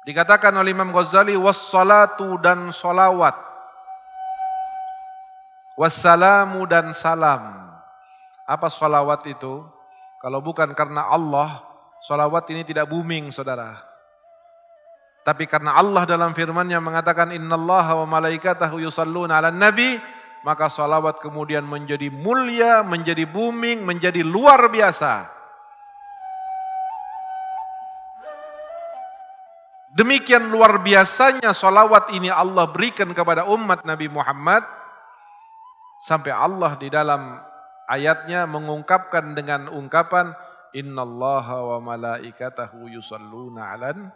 Dikatakan oleh Imam Ghazali, wassalatu dan salawat, wassalamu dan salam. Apa salawat itu? Kalau bukan karena Allah, salawat ini tidak booming, saudara. Tapi karena Allah dalam firman-Nya mengatakan innallaha wa malaikatahu yusalluna 'alan nabi, maka salawat kemudian menjadi mulia, menjadi booming, menjadi luar biasa. Demikian luar biasanya salawat ini Allah berikan kepada umat Nabi Muhammad, sampai Allah di dalam ayatnya mengungkapkan dengan ungkapan innallaha wa malaikatahu yusalluna 'alan.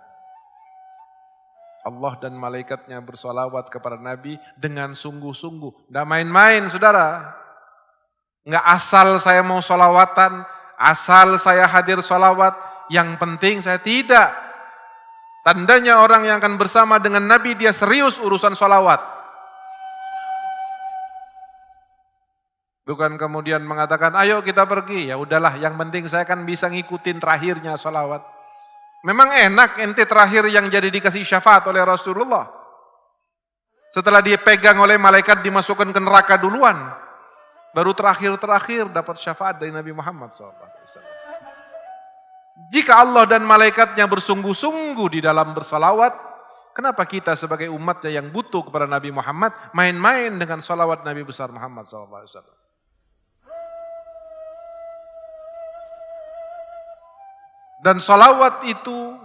Allah dan malaikatnya bersolawat kepada Nabi dengan sungguh-sungguh. Tidak main-main, saudara. Nggak asal saya mau solawatan, asal saya hadir solawat, yang penting saya tidak. Tandanya orang yang akan bersama dengan Nabi, dia serius urusan solawat. Bukan kemudian mengatakan, ayo kita pergi. Ya udahlah, yang penting saya kan bisa ngikutin terakhirnya solawat. Memang enak ente terakhir yang jadi dikasih syafaat oleh Rasulullah. Setelah dia pegang oleh malaikat dimasukkan ke neraka duluan. Baru terakhir dapat syafaat dari Nabi Muhammad SAW. Jika Allah dan malaikatnya bersungguh-sungguh di dalam bersalawat, kenapa kita sebagai umatnya yang butuh kepada Nabi Muhammad main-main dengan salawat Nabi besar Muhammad SAW? Dan salawat itu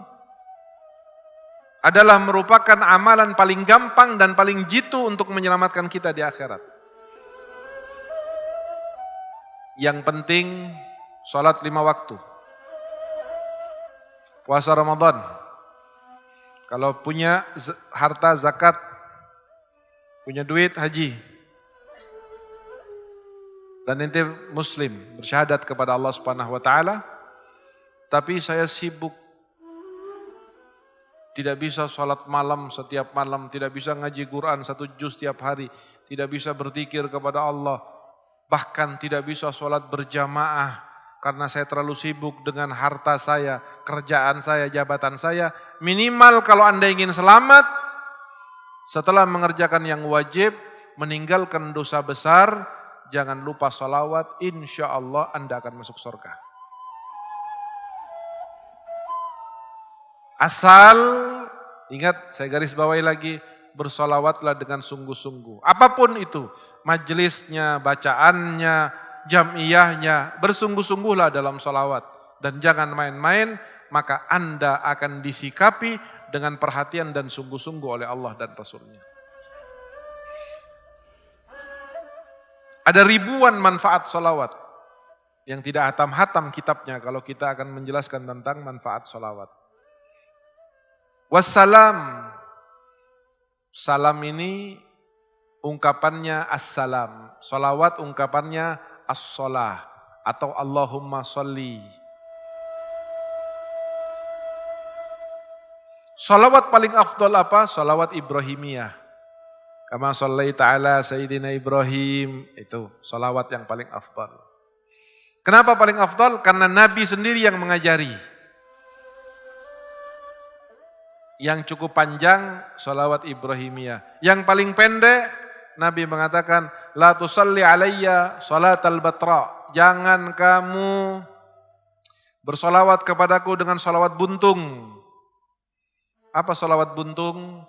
adalah merupakan amalan paling gampang dan paling jitu untuk menyelamatkan kita di akhirat. Yang penting salat 5 waktu. Puasa Ramadan. Kalau punya harta zakat, punya duit haji. Dan ente muslim, bersyahadat kepada Allah Subhanahu wa taala. Tapi saya sibuk, tidak bisa sholat malam setiap malam, tidak bisa ngaji Quran 1 juz setiap hari, tidak bisa berzikir kepada Allah, bahkan tidak bisa sholat berjamaah karena saya terlalu sibuk dengan harta saya, kerjaan saya, jabatan saya. Minimal kalau Anda ingin selamat, setelah mengerjakan yang wajib, meninggalkan dosa besar, jangan lupa sholawat, insya Allah Anda akan masuk surga. Asal, ingat saya garis bawahi lagi, bersolawatlah dengan sungguh-sungguh. Apapun itu, majelisnya, bacaannya, jam'iyahnya, bersungguh-sungguhlah dalam solawat. Dan jangan main-main, maka Anda akan disikapi dengan perhatian dan sungguh-sungguh oleh Allah dan Rasulnya. Ada ribuan manfaat solawat yang tidak hatam-hatam kitabnya kalau kita akan menjelaskan tentang manfaat solawat. Wassalam, salam ini ungkapannya assalam, salawat ungkapannya as-salah atau Allahumma sholli. Salawat paling afdal apa? Salawat Ibrahimiyah. Kama shallaita ala Sayyidina Ibrahim, itu salawat yang paling afdal. Kenapa paling afdal? Karena Nabi sendiri yang mengajari. Yang cukup panjang, salawat Ibrahimiyah. Yang paling pendek, Nabi mengatakan, la tusalli alayya salatal batra. Jangan kamu bersolawat kepadaku dengan salawat buntung. Apa salawat buntung?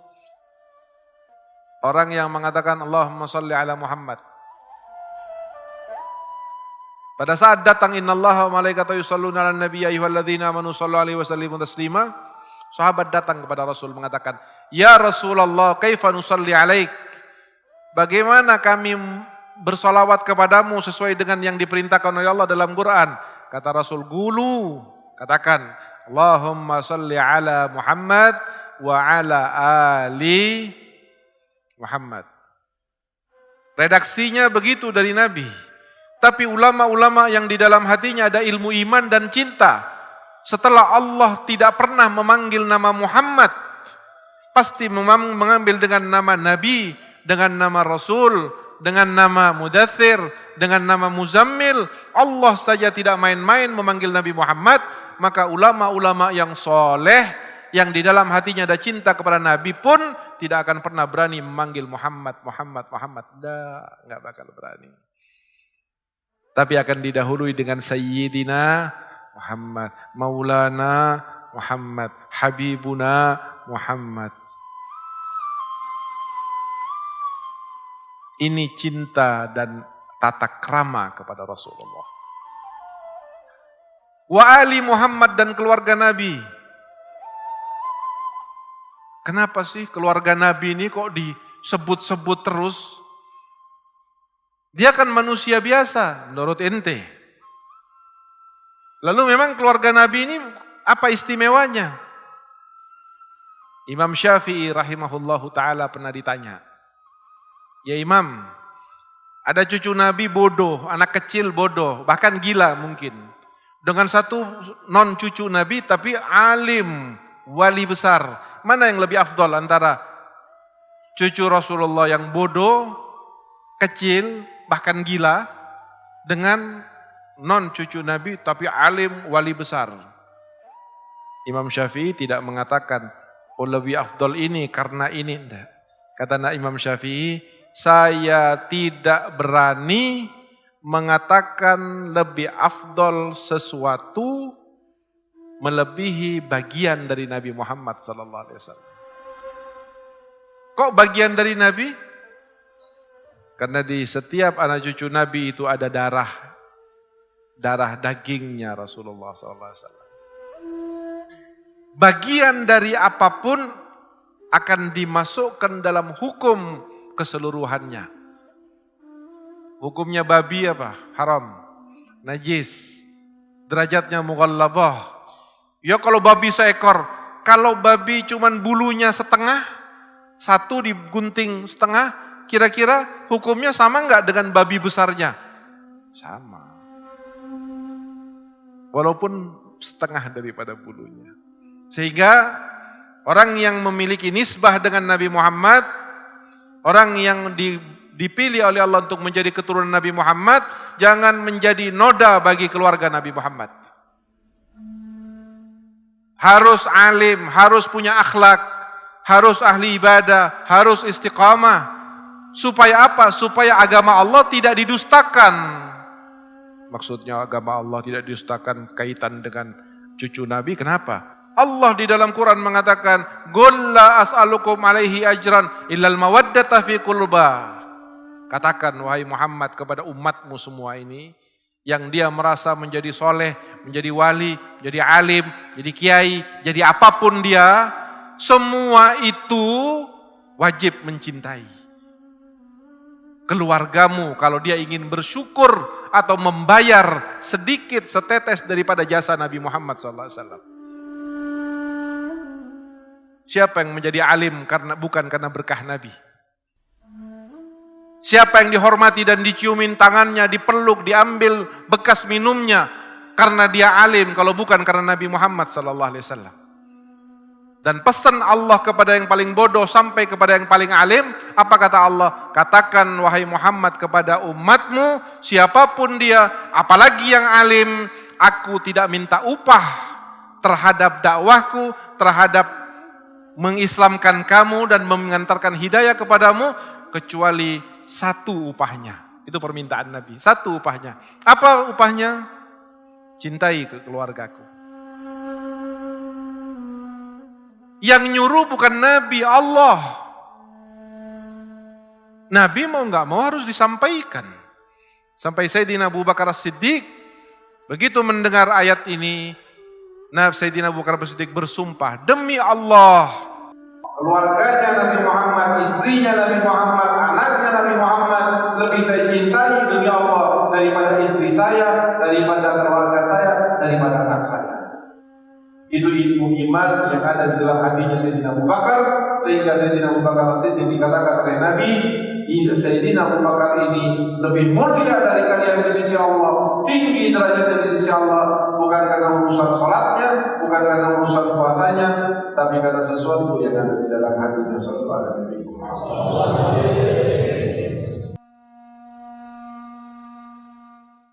Orang yang mengatakan, Allahumma salli ala Muhammad. Pada saat datang, innallaha wa malaikatahu yusalluna ala nabi ayyuhalladzina amanu sallu alaihi wa sallimu taslima. Sahabat datang kepada Rasul mengatakan, ya Rasulullah, kaifa nusalli alaik? Bagaimana kami bersolawat kepadamu sesuai dengan yang diperintahkan oleh Allah dalam Quran? Kata Rasul, gulu. Katakan, Allahumma salli ala Muhammad wa ala ali Muhammad. Redaksinya begitu dari Nabi. Tapi ulama-ulama yang di dalam hatinya ada ilmu iman dan cinta, setelah Allah tidak pernah memanggil nama Muhammad, pasti mengambil dengan nama Nabi, dengan nama Rasul, dengan nama Mudaththir, dengan nama Muzammil. Allah saja tidak main-main memanggil Nabi Muhammad, maka ulama-ulama yang soleh yang di dalam hatinya ada cinta kepada Nabi pun tidak akan pernah berani memanggil Muhammad. Nggak bakal berani. Tapi akan didahului dengan Sayyidina Muhammad, Maulana Muhammad, Habibuna Muhammad. Ini cinta dan tata krama kepada Rasulullah. Wa ali Muhammad dan keluarga Nabi. Kenapa sih keluarga Nabi ini kok disebut-sebut terus? Dia kan manusia biasa, menurut ente. Lalu memang keluarga Nabi ini apa istimewanya? Imam Syafi'i rahimahullahu ta'ala pernah ditanya. Ya Imam, ada cucu Nabi bodoh, anak kecil bodoh, bahkan gila mungkin. Dengan satu non cucu Nabi tapi alim, wali besar. Mana yang lebih afdol antara cucu Rasulullah yang bodoh, kecil, bahkan gila, dengan non cucu Nabi tapi alim, wali besar? Imam Syafi'i tidak mengatakan, oh lebih afdol ini karena ini. Enggak. Kata Imam Syafi'i, saya tidak berani mengatakan lebih afdol sesuatu melebihi bagian dari Nabi Muhammad SAW. Kok bagian dari Nabi? Karena di setiap anak cucu Nabi itu ada darah dagingnya Rasulullah SAW. Bagian dari apapun akan dimasukkan dalam hukum keseluruhannya. Hukumnya babi apa? Haram, najis, derajatnya mughallabah. Ya kalau babi seekor, kalau babi cuman bulunya setengah, satu digunting setengah, kira-kira hukumnya sama enggak dengan babi besarnya? Sama. Walaupun setengah daripada bulunya. Sehingga orang yang memiliki nisbah dengan Nabi Muhammad, orang yang dipilih oleh Allah untuk menjadi keturunan Nabi Muhammad, jangan menjadi noda bagi keluarga Nabi Muhammad. Harus alim, harus punya akhlak, harus ahli ibadah, harus istiqamah. Supaya apa? Supaya agama Allah tidak didustakan. Maksudnya agama Allah tidak didustakan kaitan dengan cucu Nabi, kenapa? Allah di dalam Quran mengatakan, "Qul la as'alukum alaihi ajran illal mawaddata fi qurba." Katakan wahai Muhammad kepada umatmu semua ini, yang dia merasa menjadi soleh, menjadi wali, menjadi alim, jadi kiai, jadi apapun dia, semua itu wajib mencintai. Keluargamu kalau dia ingin bersyukur atau membayar sedikit setetes daripada jasa Nabi Muhammad SAW. Siapa yang menjadi alim bukan karena berkah Nabi? Siapa yang dihormati dan diciumin tangannya, dipeluk, diambil bekas minumnya karena dia alim kalau bukan karena Nabi Muhammad SAW? Dan pesan Allah kepada yang paling bodoh sampai kepada yang paling alim, apa kata Allah? Katakan wahai Muhammad kepada umatmu, siapapun dia, apalagi yang alim, aku tidak minta upah terhadap dakwahku, terhadap mengislamkan kamu dan mengantarkan hidayah kepadamu, kecuali satu upahnya. Itu permintaan Nabi, satu upahnya. Apa upahnya? Cintai keluargaku. Yang nyuruh bukan Nabi, Allah. Nabi mau nggak mau harus disampaikan. Sampai Sayyidina Abu Bakar As-Siddiq begitu mendengar ayat ini, Sayyidina Abu Bakar As-Siddiq bersumpah, demi Allah, keluarganya Nabi Muhammad, istrinya Nabi Muhammad, anaknya Nabi Muhammad lebih saya cintai demi Allah daripada istri saya, daripada keluarga saya, daripada anak saya. Itu ilmu iman yang ada di dalam hatinya Sayyidina Abu Bakar, sehingga Sayyidina Abu Bakar As-Siddiq dikatakan oleh Nabi, Sayyidina Abu Bakar ini lebih mulia dari kalian di sisi Allah, tinggi derajatnya di sisi Allah, bukan karena urusan sholatnya, bukan karena urusan puasanya, tapi karena sesuatu yang ada di dalam hatinya sallallahu alaihi wasallam.